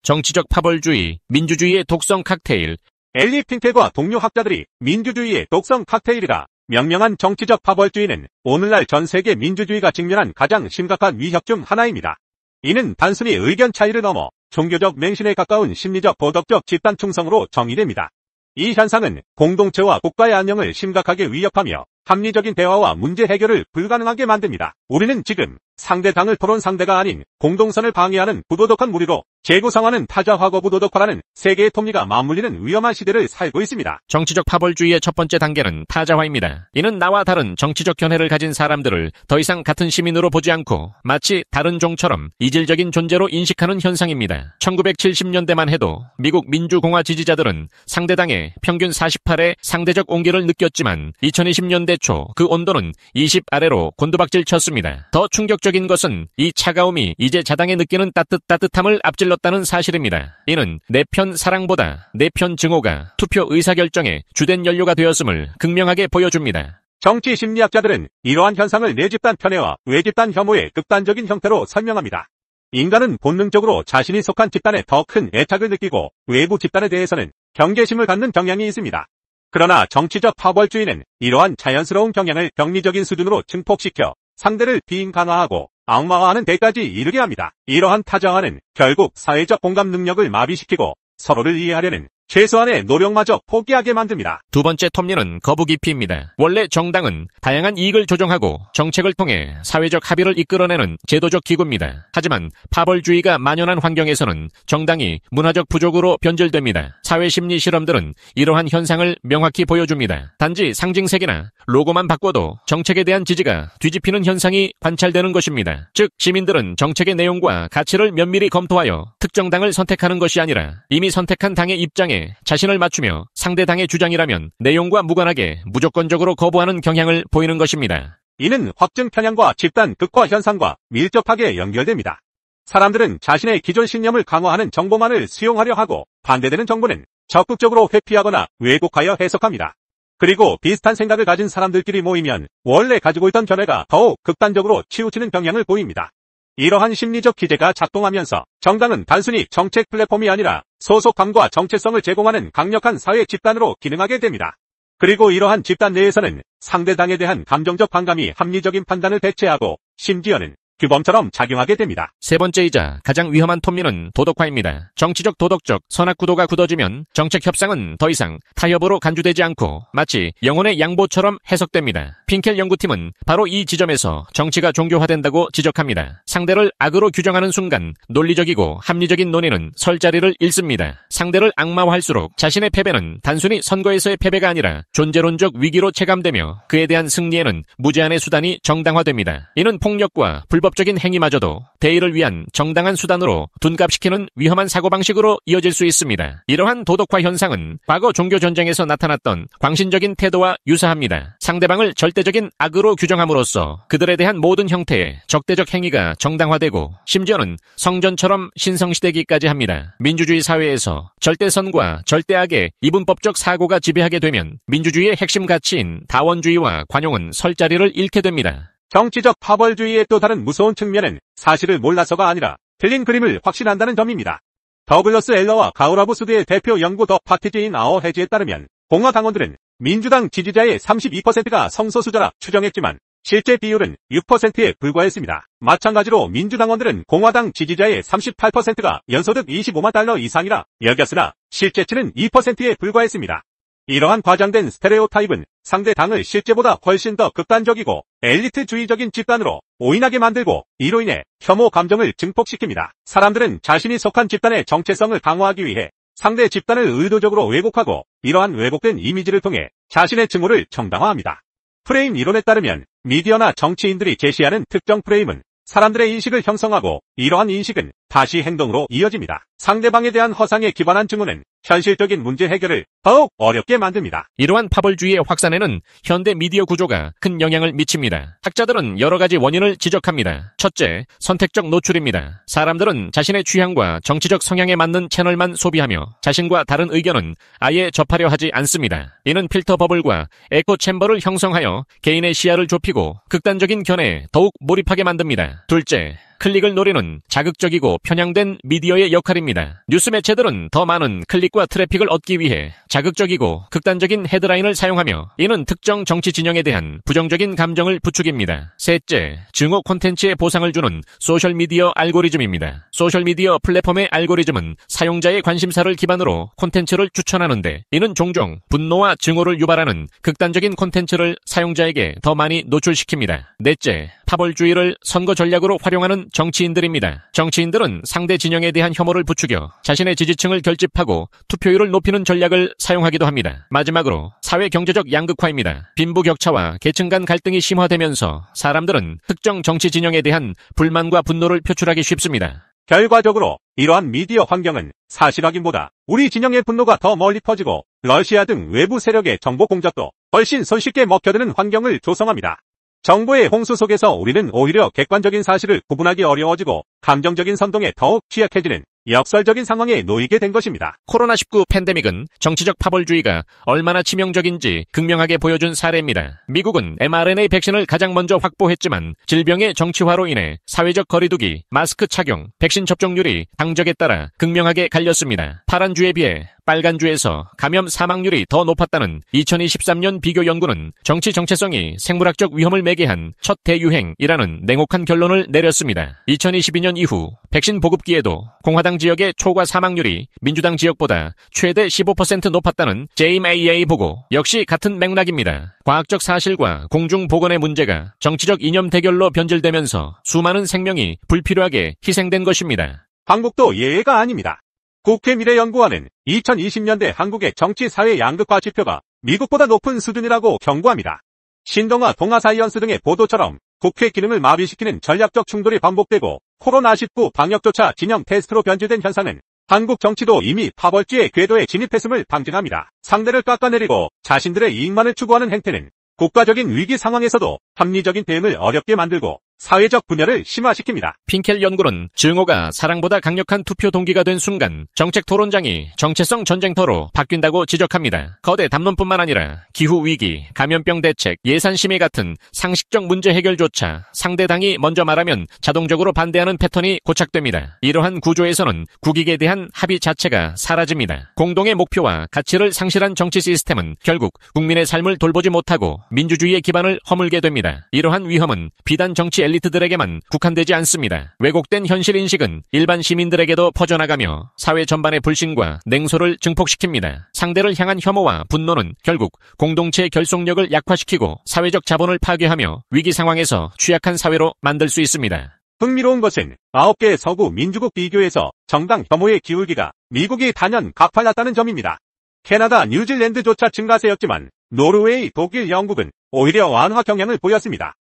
정치적 파벌주의, 민주주의의 독성 칵테일. 엘리 핑켈과 동료 학자들이 민주주의의 독성 칵테일이라 명명한 정치적 파벌주의는 오늘날 전 세계 민주주의가 직면한 가장 심각한 위협 중 하나입니다. 이는 단순히 의견 차이를 넘어 종교적 맹신에 가까운 심리적 도덕적 집단 충성으로 정의됩니다. 이 현상은 공동체와 국가의 안녕을 심각하게 위협하며 합리적인 대화와 문제 해결을 불가능하게 만듭니다. 우리는 지금 상대 당을 토론 상대가 아닌 공동선을 방해하는 부도덕한 무리로 재구성하는 타자화고 부도덕화라는 세계의 톱니가 맞물리는 위험한 시대를 살고 있습니다. 정치적 파벌주의의 첫 번째 단계는 타자화입니다. 이는 나와 다른 정치적 견해를 가진 사람들을 더 이상 같은 시민으로 보지 않고 마치 다른 종처럼 이질적인 존재로 인식하는 현상입니다. 1970년대만 해도 미국 민주공화 지지자들은 상대당의 평균 48의 상대적 온기를 느꼈지만 2020년대 초 그 온도는 20 아래로 곤두박질 쳤습니다. 더 충격적인 것은 이 차가움이 이제 자당에 느끼는 따뜻함을 앞질렀다는 사실입니다. 이는 내 편 사랑보다 내 편 증오가 투표 의사결정의 주된 연료가 되었음을 극명하게 보여줍니다. 정치 심리학자들은 이러한 현상을 내집단 편애와 외집단 혐오의 극단적인 형태로 설명합니다. 인간은 본능적으로 자신이 속한 집단에 더 큰 애착을 느끼고 외부 집단에 대해서는 경계심을 갖는 경향이 있습니다. 그러나 정치적 파벌주의는 이러한 자연스러운 경향을 병리적인 수준으로 증폭시켜 상대를 비인간화하고 악마화하는 데까지 이르게 합니다. 이러한 타자화는 결국 사회적 공감 능력을 마비시키고 서로를 이해하려는 최소한의 노력마저 포기하게 만듭니다. 두 번째 톱니는 거부기피입니다. 원래 정당은 다양한 이익을 조정하고 정책을 통해 사회적 합의를 이끌어내는 제도적 기구입니다. 하지만 파벌주의가 만연한 환경에서는 정당이 문화적 부족으로 변질됩니다. 사회심리 실험들은 이러한 현상을 명확히 보여줍니다. 단지 상징색이나 로고만 바꿔도 정책에 대한 지지가 뒤집히는 현상이 관찰되는 것입니다. 즉 시민들은 정책의 내용과 가치를 면밀히 검토하여 특정 당을 선택하는 것이 아니라 이미 선택한 당의 입장에 자신을 맞추며 상대 당의 주장이라면 내용과 무관하게 무조건적으로 거부하는 경향을 보이는 것입니다. 이는 확증 편향과 집단 극화 현상과 밀접하게 연결됩니다. 사람들은 자신의 기존 신념을 강화하는 정보만을 수용하려 하고 반대되는 정보는 적극적으로 회피하거나 왜곡하여 해석합니다. 그리고 비슷한 생각을 가진 사람들끼리 모이면 원래 가지고 있던 견해가 더욱 극단적으로 치우치는 경향을 보입니다. 이러한 심리적 기제가 작동하면서 정당은 단순히 정책 플랫폼이 아니라 소속감과 정체성을 제공하는 강력한 사회 집단으로 기능하게 됩니다. 그리고 이러한 집단 내에서는 상대당에 대한 감정적 반감이 합리적인 판단을 대체하고 심지어는 규범처럼 작용하게 됩니다. 세 번째이자 가장 위험한 톱니는 도덕화입니다. 정치적 도덕적 선악 구도가 굳어지면 정책 협상은 더 이상 타협으로 간주되지 않고 마치 영혼의 양보처럼 해석됩니다. 핑켈 연구팀은 바로 이 지점에서 정치가 종교화된다고 지적합니다. 상대를 악으로 규정하는 순간 논리적이고 합리적인 논의는 설 자리를 잃습니다. 상대를 악마화할수록 자신의 패배는 단순히 선거에서의 패배가 아니라 존재론적 위기로 체감되며 그에 대한 승리에는 무제한의 수단이 정당화됩니다. 이는 폭력과 불법적인 행위마저도 대의를 위한 정당한 수단으로 둔갑시키는 위험한 사고방식으로 이어질 수 있습니다. 이러한 도덕화 현상은 과거 종교전쟁에서 나타났던 광신적인 태도와 유사합니다. 상대방을 절대적인 악으로 규정함으로써 그들에 대한 모든 형태의 적대적 행위가 정당화되고 심지어는 성전처럼 신성시되기까지 합니다. 민주주의 사회에서 절대선과 절대악의 이분법적 사고가 지배하게 되면 민주주의의 핵심 가치인 다원주의와 관용은 설 자리를 잃게 됩니다. 정치적 파벌주의의 또 다른 무서운 측면은 사실을 몰라서가 아니라 틀린 그림을 확신한다는 점입니다. 더글러스 엘러와 가우라브 수드의 대표 연구 더 파티즈인 아워 해지에 따르면 공화당원들은 민주당 지지자의 32%가 성소수자라 추정했지만 실제 비율은 6%에 불과했습니다. 마찬가지로 민주당원들은 공화당 지지자의 38%가 연소득 25만 달러 이상이라 여겼으나 실제치는 2%에 불과했습니다. 이러한 과장된 스테레오타입은 상대 당을 실제보다 훨씬 더 극단적이고 엘리트주의적인 집단으로 오인하게 만들고 이로 인해 혐오 감정을 증폭시킵니다. 사람들은 자신이 속한 집단의 정체성을 강화하기 위해 상대 집단을 의도적으로 왜곡하고 이러한 왜곡된 이미지를 통해 자신의 증오를 정당화합니다. 프레임 이론에 따르면 미디어나 정치인들이 제시하는 특정 프레임은 사람들의 인식을 형성하고 이러한 인식은 다시 행동으로 이어집니다. 상대방에 대한 허상에 기반한 증오는 현실적인 문제 해결을 더욱 어렵게 만듭니다. 이러한 파벌주의의 확산에는 현대 미디어 구조가 큰 영향을 미칩니다. 학자들은 여러 가지 원인을 지적합니다. 첫째, 선택적 노출입니다. 사람들은 자신의 취향과 정치적 성향에 맞는 채널만 소비하며 자신과 다른 의견은 아예 접하려 하지 않습니다. 이는 필터 버블과 에코 챔버를 형성하여 개인의 시야를 좁히고 극단적인 견해에 더욱 몰입하게 만듭니다. 둘째, 클릭을 노리는 자극적이고 편향된 미디어의 역할입니다. 뉴스 매체들은 더 많은 클릭과 트래픽을 얻기 위해 자극적이고 극단적인 헤드라인을 사용하며 이는 특정 정치 진영에 대한 부정적인 감정을 부추깁니다. 셋째, 증오 콘텐츠에 보상을 주는 소셜미디어 알고리즘입니다. 소셜미디어 플랫폼의 알고리즘은 사용자의 관심사를 기반으로 콘텐츠를 추천하는데 이는 종종 분노와 증오를 유발하는 극단적인 콘텐츠를 사용자에게 더 많이 노출시킵니다. 넷째, 파벌주의를 선거 전략으로 활용하는 정치인들입니다. 정치인들은 상대 진영에 대한 혐오를 부추겨 자신의 지지층을 결집하고 투표율을 높이는 전략을 사용하기도 합니다. 마지막으로 사회 경제적 양극화입니다. 빈부격차와 계층 간 갈등이 심화되면서 사람들은 특정 정치 진영에 대한 불만과 분노를 표출하기 쉽습니다. 결과적으로 이러한 미디어 환경은 사실 확인보다 우리 진영의 분노가 더 멀리 퍼지고 러시아 등 외부 세력의 정보 공작도 훨씬 손쉽게 먹혀드는 환경을 조성합니다. 정보의 홍수 속에서 우리는 오히려 객관적인 사실을 구분하기 어려워지고 감정적인 선동에 더욱 취약해지는 역설적인 상황에 놓이게 된 것입니다. 코로나19 팬데믹은 정치적 파벌주의가 얼마나 치명적인지 극명하게 보여준 사례입니다. 미국은 mRNA 백신을 가장 먼저 확보했지만 질병의 정치화로 인해 사회적 거리두기, 마스크 착용, 백신 접종률이 당적에 따라 극명하게 갈렸습니다. 파란 주에 비해 빨간 주에서 감염 사망률이 더 높았다는 2023년 비교 연구는 정치 정체성이 생물학적 위험을 매개한 첫 대유행이라는 냉혹한 결론을 내렸습니다. 2022년 이후 백신 보급기에도 공화당 지역의 초과 사망률이 민주당 지역보다 최대 15% 높았다는 JMAA 보고 역시 같은 맥락입니다. 과학적 사실과 공중보건의 문제가 정치적 이념 대결로 변질되면서 수많은 생명이 불필요하게 희생된 것입니다. 한국도 예외가 아닙니다. 국회미래연구원은 2020년대 한국의 정치-사회 양극화 지표가 미국보다 높은 수준이라고 경고합니다. 신동아 동아사이언스 등의 보도처럼 국회 기능을 마비시키는 전략적 충돌이 반복되고 코로나19 방역조차 진영 테스트로 변질된 현상은 한국 정치도 이미 파벌주의 궤도에 진입했음을 방증합니다. 상대를 깎아내리고 자신들의 이익만을 추구하는 행태는 국가적인 위기 상황에서도 합리적인 대응을 어렵게 만들고 사회적 분열을 심화시킵니다. 핑켈 연구는 증오가 사랑보다 강력한 투표 동기가 된 순간 정책 토론장이 정체성 전쟁터로 바뀐다고 지적합니다. 거대 담론뿐만 아니라 기후위기, 감염병 대책, 예산심의 같은 상식적 문제 해결조차 상대 당이 먼저 말하면 자동적으로 반대하는 패턴이 고착됩니다. 이러한 구조에서는 국익에 대한 합의 자체가 사라집니다. 공동의 목표와 가치를 상실한 정치 시스템은 결국 국민의 삶을 돌보지 못하고 민주주의의 기반을 허물게 됩니다. 이러한 위험은 비단 정치 엘리트들에게만 국한되지 않습니다. 왜곡된 현실 인식은 일반 시민들에게도 퍼져나가며 사회 전반의 불신과 냉소를 증폭시킵니다. 상대를 향한 혐오와 분노는 결국 공동체의 결속력을 약화시키고 사회적 자본을 파괴하며 위기 상황에서 취약한 사회로 만들 수 있습니다. 흥미로운 것은 9개 서구 민주국 비교에서 정당 혐오의 기울기가 미국이 단연 가팔랐다는 점입니다. 캐나다, 뉴질랜드조차 증가세였지만 노르웨이, 독일, 영국은 오히려 완화 경향을 보였습니다.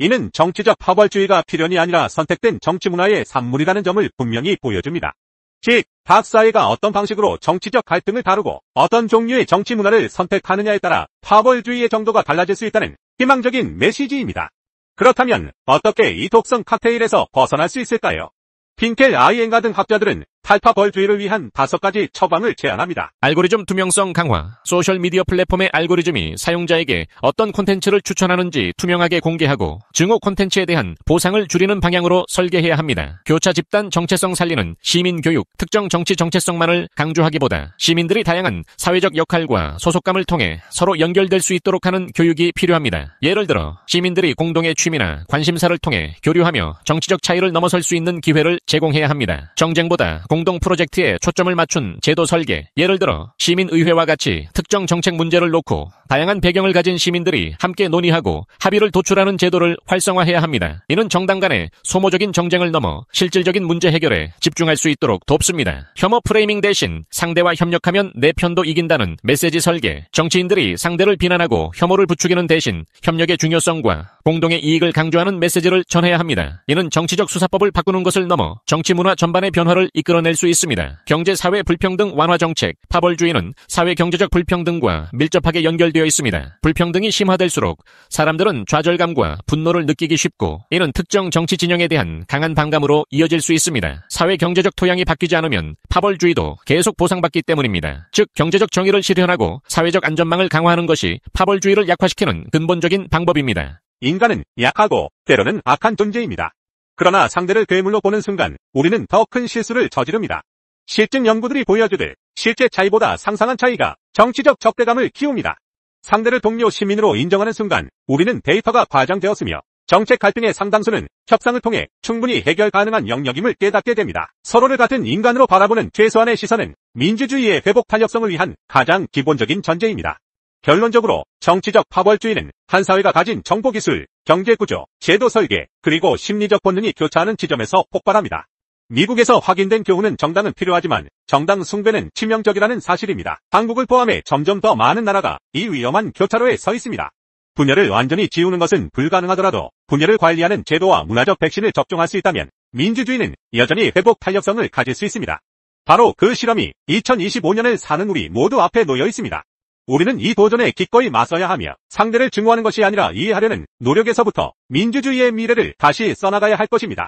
이는 정치적 파벌주의가 필연이 아니라 선택된 정치 문화의 산물이라는 점을 분명히 보여줍니다. 즉, 각 사회가 어떤 방식으로 정치적 갈등을 다루고 어떤 종류의 정치 문화를 선택하느냐에 따라 파벌주의의 정도가 달라질 수 있다는 희망적인 메시지입니다. 그렇다면 어떻게 이 독성 칵테일에서 벗어날 수 있을까요? 핑켈 아이엔가 등 학자들은 탈파벌주의를 위한 5가지 처방을 제안합니다. 알고리즘 투명성 강화. 소셜미디어 플랫폼의 알고리즘이 사용자에게 어떤 콘텐츠를 추천하는지 투명하게 공개하고 증오 콘텐츠에 대한 보상을 줄이는 방향으로 설계해야 합니다. 교차 집단 정체성 살리는 시민교육, 특정 정치 정체성만을 강조하기보다 시민들이 다양한 사회적 역할과 소속감을 통해 서로 연결될 수 있도록 하는 교육이 필요합니다. 예를 들어 시민들이 공동의 취미나 관심사를 통해 교류하며 정치적 차이를 넘어설 수 있는 기회를 제공해야 합니다. 정쟁보다 공동 프로젝트에 초점을 맞춘 제도 설계, 예를 들어 시민의회와 같이 특정 정책 문제를 놓고 다양한 배경을 가진 시민들이 함께 논의하고 합의를 도출하는 제도를 활성화해야 합니다. 이는 정당 간의 소모적인 정쟁을 넘어 실질적인 문제 해결에 집중할 수 있도록 돕습니다. 혐오 프레이밍 대신 상대와 협력하면 내 편도 이긴다는 메시지 설계, 정치인들이 상대를 비난하고 혐오를 부추기는 대신 협력의 중요성과 공동의 이익을 강조하는 메시지를 전해야 합니다. 이는 정치적 수사법을 바꾸는 것을 넘어 정치 문화 전반의 변화를 이끌어낼 수 있습니다. 경제 사회 불평등 완화 정책, 파벌주의는 사회 경제적 불평등과 밀접하게 연결되어 있습니다. 불평등이 심화될수록 사람들은 좌절감과 분노를 느끼기 쉽고 이는 특정 정치 진영에 대한 강한 반감으로 이어질 수 있습니다. 사회 경제적 토양이 바뀌지 않으면 파벌주의도 계속 보상받기 때문입니다. 즉 경제적 정의를 실현하고 사회적 안전망을 강화하는 것이 파벌주의를 약화시키는 근본적인 방법입니다. 인간은 약하고 때로는 악한 존재입니다. 그러나 상대를 괴물로 보는 순간 우리는 더 큰 실수를 저지릅니다. 실증 연구들이 보여주듯 실제 차이보다 상상한 차이가 정치적 적대감을 키웁니다. 상대를 동료 시민으로 인정하는 순간 우리는 데이터가 과장되었으며 정책 갈등의 상당수는 협상을 통해 충분히 해결 가능한 영역임을 깨닫게 됩니다. 서로를 같은 인간으로 바라보는 최소한의 시선은 민주주의의 회복 탄력성을 위한 가장 기본적인 전제입니다. 결론적으로 정치적 파벌주의는 한 사회가 가진 정보기술, 경제구조, 제도 설계, 그리고 심리적 본능이 교차하는 지점에서 폭발합니다. 미국에서 확인된 교훈은 정당은 필요하지만 정당 숭배는 치명적이라는 사실입니다. 한국을 포함해 점점 더 많은 나라가 이 위험한 교차로에 서 있습니다. 분열을 완전히 지우는 것은 불가능하더라도 분열을 관리하는 제도와 문화적 백신을 접종할 수 있다면 민주주의는 여전히 회복 탄력성을 가질 수 있습니다. 바로 그 실험이 2025년을 사는 우리 모두 앞에 놓여 있습니다. 우리는 이 도전에 기꺼이 맞서야 하며 상대를 증오하는 것이 아니라 이해하려는 노력에서부터 민주주의의 미래를 다시 써나가야 할 것입니다.